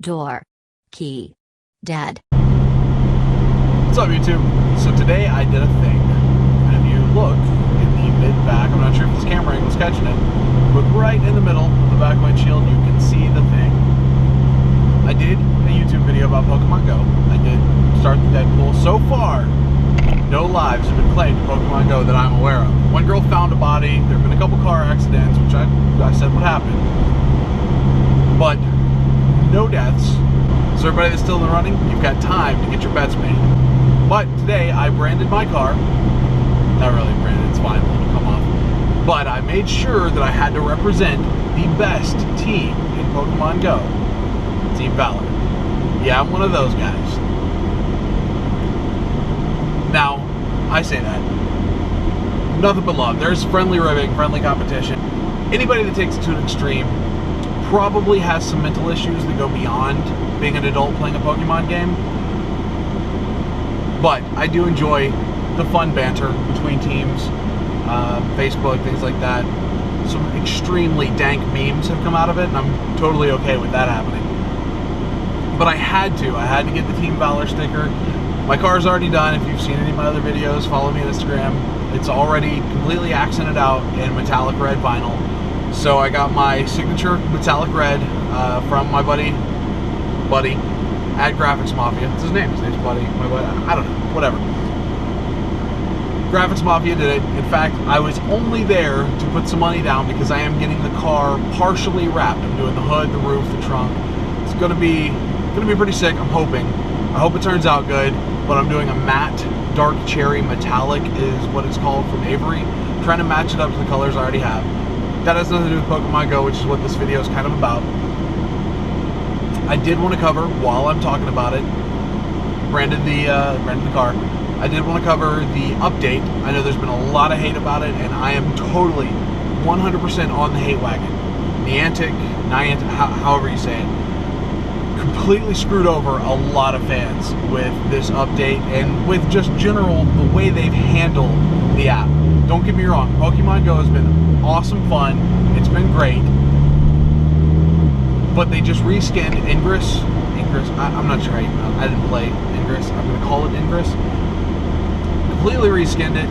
TheDorkiestDad. What's up, YouTube? So today I did a thing, and if you look in the mid-back, I'm not sure if this camera angle is catching it, but right in the middle of the back windshield you can see the thing. I did a YouTube video about Pokemon Go. I did start the Deadpool. So far, no lives have been claimed to Pokemon Go that I'm aware of. One girl found a body. There have been a couple car accidents, which I said would happen. But no deaths. So everybody that's still in the running, you've got time to get your bets made. But today I branded my car. Not really branded, it's fine, it'll come off. But I made sure that I had to represent the best team in Pokemon Go. Team Valor. Yeah, I'm one of those guys. Now, I say that. Nothing but love. There's friendly ribbing, friendly competition. Anybody that takes it to an extreme probably has some mental issues that go beyond being an adult playing a Pokemon game. But I do enjoy the fun banter between teams, Facebook, things like that. Some extremely dank memes have come out of it, and I'm totally okay with that happening. But I had to get the Team Valor sticker. My car's already done. If you've seen any of my other videos, follow me on Instagram. It's already completely accented out in metallic red vinyl. So I got my signature metallic red from my buddy at Graphics Mafia. It's his name. His name's Buddy. My buddy. I don't know. Whatever. Graphics Mafia did it. In fact, I was only there to put some money down because I am getting the car partially wrapped. I'm doing the hood, the roof, the trunk. It's gonna be pretty sick. I'm hoping. I hope it turns out good. But I'm doing a matte dark cherry metallic is what it's called from Avery. I'm trying to match it up to the colors I already have. That has nothing to do with Pokemon Go, which is what this video is kind of about. I did want to cover, while I'm talking about it, branded the car. I did want to cover the update. I know there's been a lot of hate about it, and I am totally 100% on the hate wagon. Niantic, however you say it, completely screwed over a lot of fans with this update and with just general the way they've handled the app. Don't get me wrong, Pokemon Go has been awesome fun. It's been great. But they just reskinned Ingress. I'm not sure I didn't play Ingress. I'm going to call it Ingress. Completely reskinned it.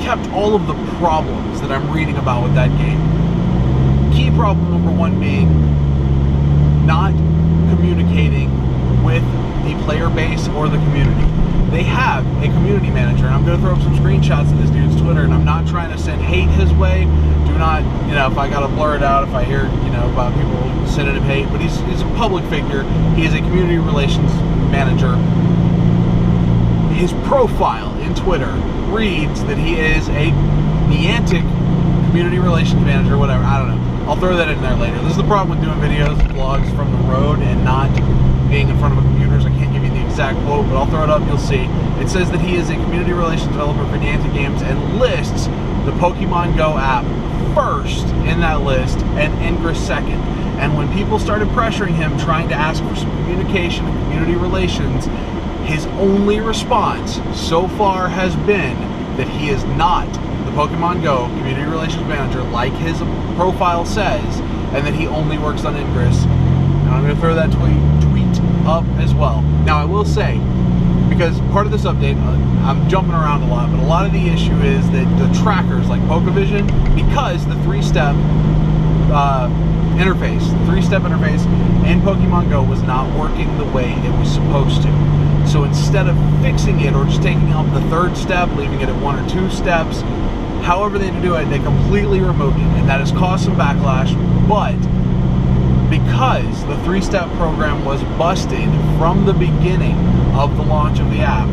Kept all of the problems that I'm reading about with that game. Key problem number one being not communicating with the player base or the community. They have a community manager, and I'm going to throw up some screenshots of this dude's Twitter, and I'm not trying to send hate his way. Do not, if I got to blur it out, if I hear, about people sending him hate, but he's a public figure. He is a community relations manager. His profile in Twitter reads that he is a Niantic community relations manager, whatever, I don't know. I'll throw that in there later. This is the problem with doing videos, vlogs from the road and not being in front of a computer. I can't give you the exact quote, but I'll throw it up, you'll see. It says that he is a community relations developer for Niantic games and lists the Pokemon Go app first in that list and Ingress second. And when people started pressuring him, trying to ask for some communication and community relations, his only response so far has been that he is not the Pokemon Go community relations manager like his profile says, and that he only works on Ingress. And I'm going to throw that tweet up as well. Now I will say, because part of this update, I'm jumping around a lot, but a lot of the issue is that the trackers like PokeVision, because the three-step interface in Pokemon Go was not working the way it was supposed to. So instead of fixing it or just taking out the third step, leaving it at 1 or 2 steps, however they do it, they completely removed it, and that has caused some backlash. But because the 3-step program was busted from the beginning of the launch of the app,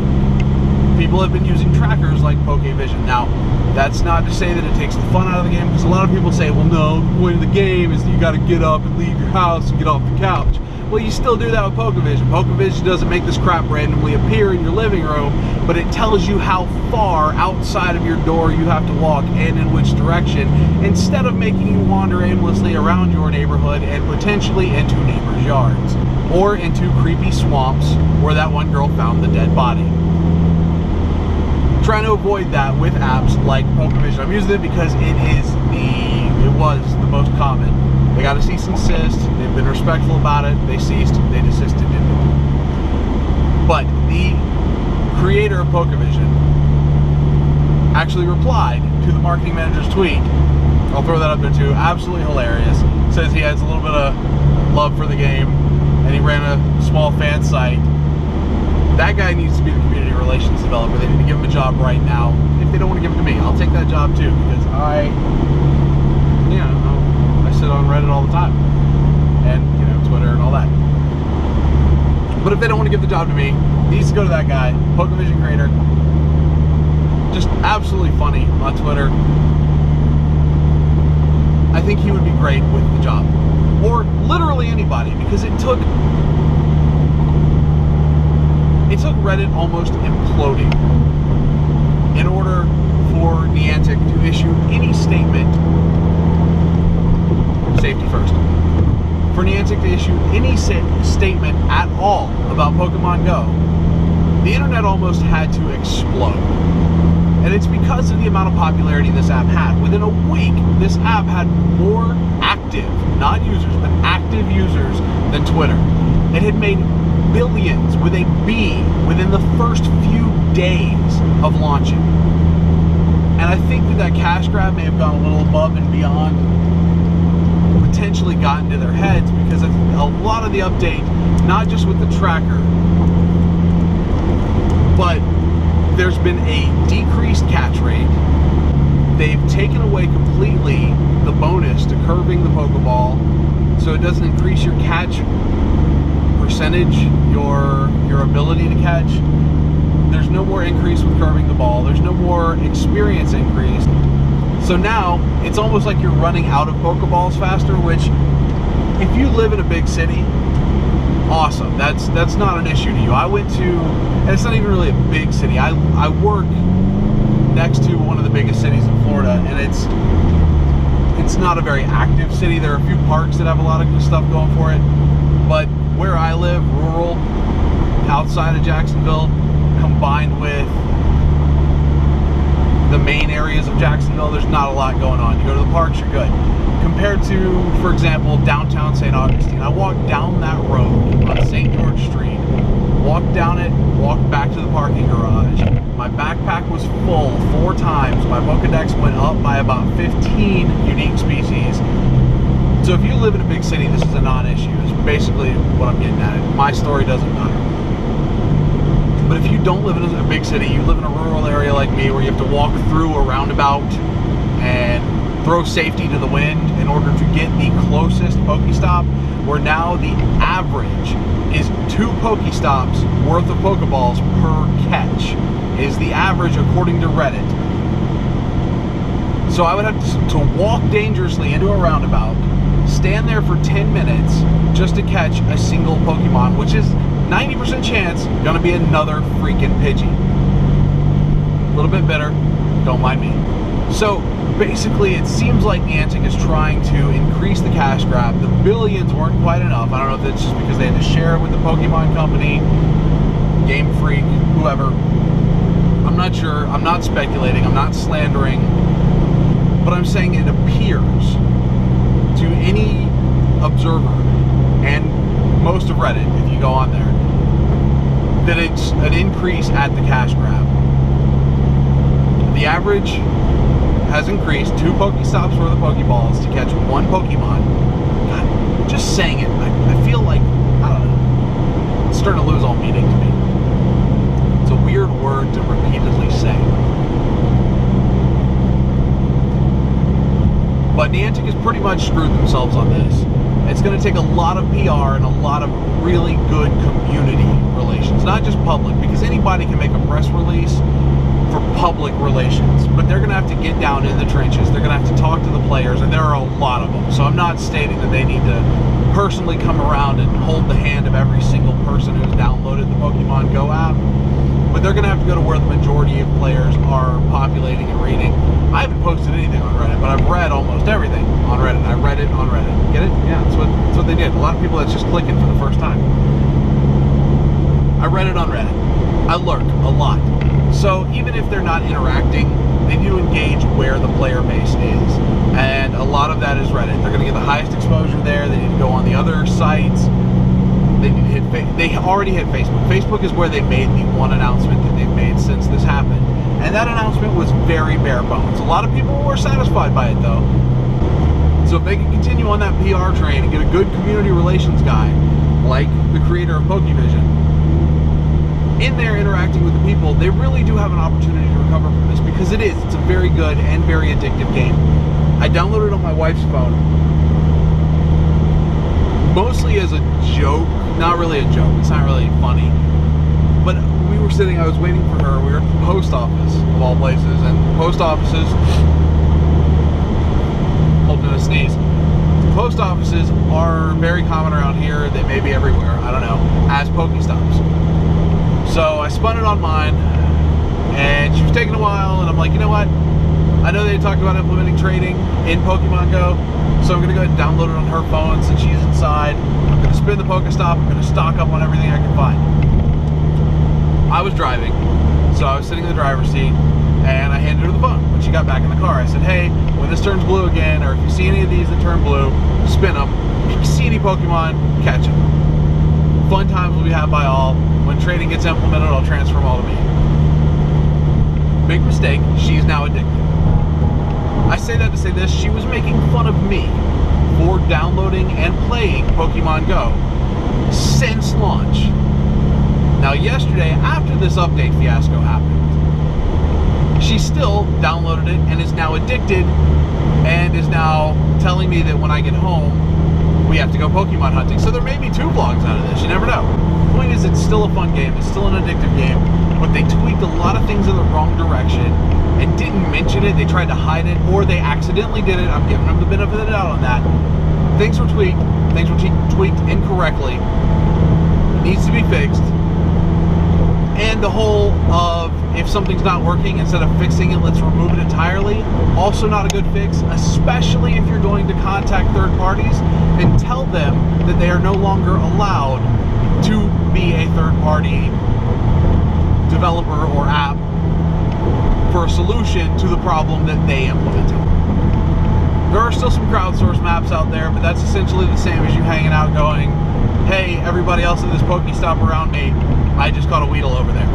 people have been using trackers like PokeVision. Now, that's not to say that it takes the fun out of the game, because a lot of people say, well, no, the point of the game is that you got to get up and leave your house and get off the couch. Well, you still do that with PokeVision. PokeVision doesn't make this crap randomly appear in your living room, but it tells you how far outside of your door you have to walk and in which direction, instead of making you wander aimlessly around your neighborhood and potentially into neighbors' yards or into creepy swamps where that one girl found the dead body. Trying to avoid that with apps like PokeVision. I'm using it because it it was the most common. They got a cease and desist. They've been respectful about it. They ceased. They desisted. But the creator of Pokevision actually replied to the marketing manager's tweet. I'll throw that up there too. Absolutely hilarious. Says he has a little bit of love for the game, and he ran a small fan site. That guy needs to be the community relations developer. They need to give him a job right now. If they don't want to give it to me, I'll take that job too, because I sit on Reddit all the time, and Twitter and all that. But if they don't want to give the job to me, it needs to go to that guy, Pokevision creator. Just absolutely funny on Twitter. I think he would be great with the job, or literally anybody, because it took Reddit almost imploding in order for Niantic to issue any statement. Safety first. For Niantic to issue any statement at all about Pokemon Go, the internet almost had to explode. And it's because of the amount of popularity this app had. Within a week, this app had more active, not users, but active users than Twitter. It had made billions, with a B, within the first few days of launching. And I think that cash grab may have gone a little above and beyond, potentially got into their heads, because a lot of the update, not just with the tracker, but there's been a decreased catch rate. They've taken away completely the bonus to curving the Pokeball, so it doesn't increase your catch percentage, your ability to catch. There's no more increase with curving the ball. There's no more experience increase. So now it's almost like you're running out of Pokeballs faster, which if you live in a big city, awesome. That's not an issue to you. I went to, and it's not even really a big city. I work next to one of the biggest cities in Florida, and it's not a very active city. There are a few parks that have a lot of good stuff going for it, but where I live, rural, outside of Jacksonville, combined with the main areas of Jacksonville, there's not a lot going on. You go to the parks, you're good. Compared to, for example, downtown St. Augustine, I walked down that road on St. George Street, walked down it, walked back to the parking garage. My backpack was full 4 times. My Pokedex went up by about 15 unique species. So if you live in a big city, this is a non-issue, is basically what I'm getting at. My story doesn't matter. But if you don't live in a big city, you live in a rural area like me, where you have to walk through a roundabout and throw safety to the wind in order to get the closest Pokestop, where now the average is 2 Pokestops worth of Pokeballs per catch, is the average according to Reddit. So I would have to walk dangerously into a roundabout, stand there for 10 minutes just to catch a single Pokemon, which is 90% chance gonna be another freaking Pidgey. A little bit bitter, don't mind me. So basically, it seems like Niantic is trying to increase the cash grab. The billions weren't quite enough. I don't know if that's just because they had to share it with the Pokemon company, Game Freak, whoever. I'm not sure. I'm not speculating. I'm not slandering. But I'm saying it appears to any observer, and most of Reddit, if you go on there, that it's an increase at the cash grab. The average has increased 2 Pokestops worth of Pokeballs to catch 1 Pokemon. God, just saying it, I feel like, I don't know, it's starting to lose all meaning to me. It's a weird word to repeatedly say. But Niantic has pretty much screwed themselves on this. It's going to take a lot of PR and a lot of really good community relations, not just public, because anybody can make a press release for public relations, but they're going to have to get down in the trenches. They're going to have to talk to the players, and there are a lot of them. So I'm not stating that they need to personally come around and hold the hand of every single person who's downloaded the Pokemon Go app, but they're going to have to go to where the majority of players are populating and reading. I haven't posted anything on Reddit, but I've read almost everything on Reddit. I read it on Reddit. Get it? Yeah, that's what they did. A lot of people that's just clicking for the first time. I read it on Reddit. I lurk a lot. So even if they're not interacting, they do engage where the player base is. And a lot of that is Reddit. They're going to get the highest exposure there. They need to go on the other sites. They need to hit. They already hit Facebook. Facebook is where they made the one announcement that they've made since this happened, and that announcement was very bare bones. A lot of people were satisfied by it though. So if they can continue on that PR train and get a good community relations guy, like the creator of PokeVision, in there interacting with the people, they really do have an opportunity to recover from this, because it's a very good and very addictive game. I downloaded it on my wife's phone, mostly as a joke. Not really a joke, it's not really funny, but we were sitting, I was waiting for her, we were at the post office of all places, and post offices, holding a sneeze, post offices are very common around here. They may be everywhere, I don't know, as Pokestops. So I spun it on mine, and she was taking a while, and I'm like, you know what, I know they talked about implementing trading in Pokemon Go, so I'm going to go ahead and download it on her phone since she's inside. I'm going to spin the Pokestop, I'm going to stock up on everything I can find. I was driving, so I was sitting in the driver's seat, and I handed her the phone. When she got back in the car, I said, hey, when this turns blue again, or if you see any of these that turn blue, spin them. If you see any Pokemon, catch them. Fun times will be had by all. When trading gets implemented, I'll transfer them all to me. Big mistake, she's now addicted. I say that to say this, she was making fun of me for downloading and playing Pokemon Go since launch. Now yesterday, after this update fiasco happened, she still downloaded it and is now addicted, and is now telling me that when I get home, we have to go Pokemon hunting. So there may be 2 vlogs out of this, you never know. The point is, it's still a fun game, it's still an addictive game, but they tweaked a lot of things in the wrong direction and didn't mention it. They tried to hide it, or they accidentally did it. I'm giving them the benefit of the doubt on that. Things were tweaked tweaked incorrectly. It needs to be fixed. And the whole of, if something's not working, instead of fixing it, let's remove it entirely, also not a good fix, especially if you're going to contact third parties and tell them that they are no longer allowed to be a third-party developer or app for a solution to the problem that they implemented. There are still some crowdsourced maps out there, but that's essentially the same as you hanging out going, hey, everybody else in this Pokestop around me, I just caught a Weedle over there.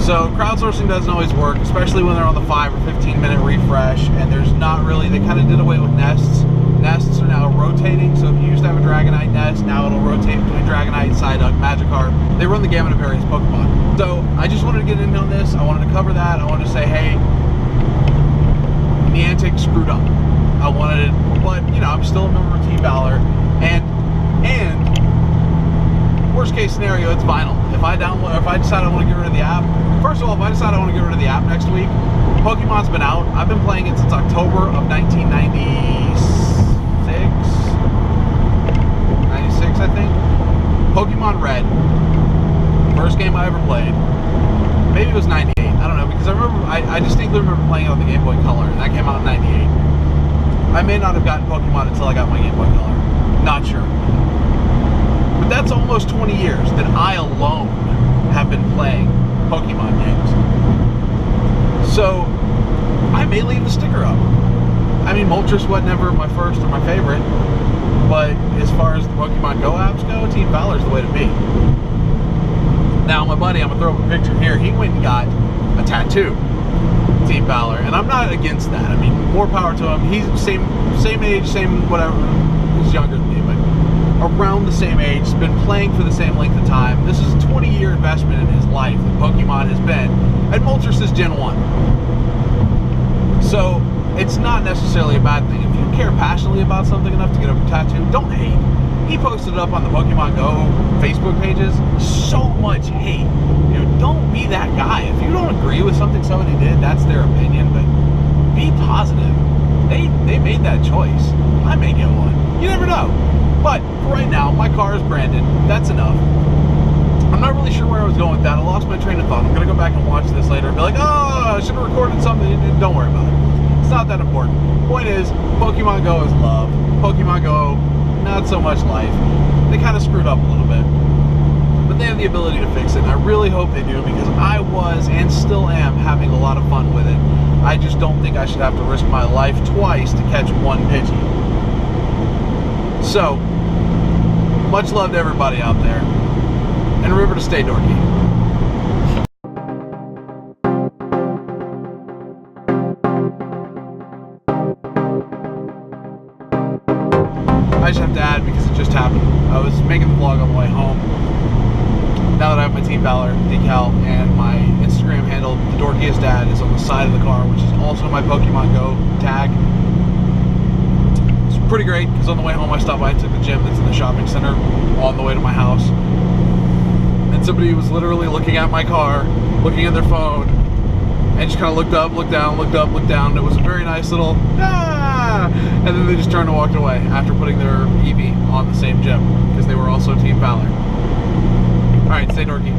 So crowdsourcing doesn't always work, especially when they're on the 5 or 15 minute refresh, and there's not really, they kind of did away with nests. Nests are now rotating, so if you used to have a Dragonite nest, now it'll rotate between Dragonite, Psyduck, Magikarp. They run the gamut of various Pokemon. So I just wanted to get in on this, I wanted to cover that, I wanted to say, hey, Niantic screwed up. I wanted it, but you know, I'm still a member of Team Valor, and worst case scenario, it's vinyl. If I decide I want to get rid of the app, first of all, if I decide I want to get rid of the app next week, Pokemon's been out. I've been playing it since October of 96, I think. Pokemon Red, first game I ever played. Maybe it was 98, I don't know, because I distinctly remember playing it on the Game Boy Color, and that came out in 98. I may not have gotten Pokemon until I got my Game Boy Color. Not sure. But that's almost 20 years that I alone have been playing Pokemon games. So, I may leave the sticker up. I mean, Moltres was never my first or my favorite, but as far as the Pokemon Go apps go, Team Valor's the way to be. Now, my buddy, I'm going to throw up a picture here, he went and got a tattoo, Team Valor, and I'm not against that. I mean, more power to him. He's same age, same whatever, he's younger than me, but around the same age, been playing for the same length of time. This is a 20-year investment in his life that Pokemon has been, and Moltres is Gen 1. So, it's not necessarily a bad thing. If you care passionately about something enough to get a tattoo, don't hate. He posted it up on the Pokemon Go Facebook pages, so much hate. You know, don't be that guy. If you don't agree with something somebody did, that's their opinion, but be positive. They made that choice. I may get one. You never know. But for right now, my car is branded. That's enough. I'm not really sure where I was going with that. I lost my train of thought. I'm going to go back and watch this later and be like, oh, I should have recorded something. Don't worry about it. It's not that important. Point is, Pokemon Go is love. Pokemon Go, not so much life. They kind of screwed up a little bit. But they have the ability to fix it. And I really hope they do, because I was and still am having a lot of fun with it. I just don't think I should have to risk my life twice to catch one Pidgey. So, much love to everybody out there. And remember to stay dorky. I just have to add, because it just happened. I was making the vlog on the way home. Now that I have my Team Valor decal, and my Instagram handle, TheDorkiestDad, is on the side of the car, which is also my Pokemon Go tag. It's pretty great, because on the way home I stopped by and took the gym that's in the shopping center on the way to my house. And somebody was literally looking at my car, looking at their phone, and just kind of looked up, looked down, looked up, looked down. It was a very nice little, ah! And then they just turned and walked away after putting their Eevee on the same gym, because they were also Team Valor. Alright, stay dorky.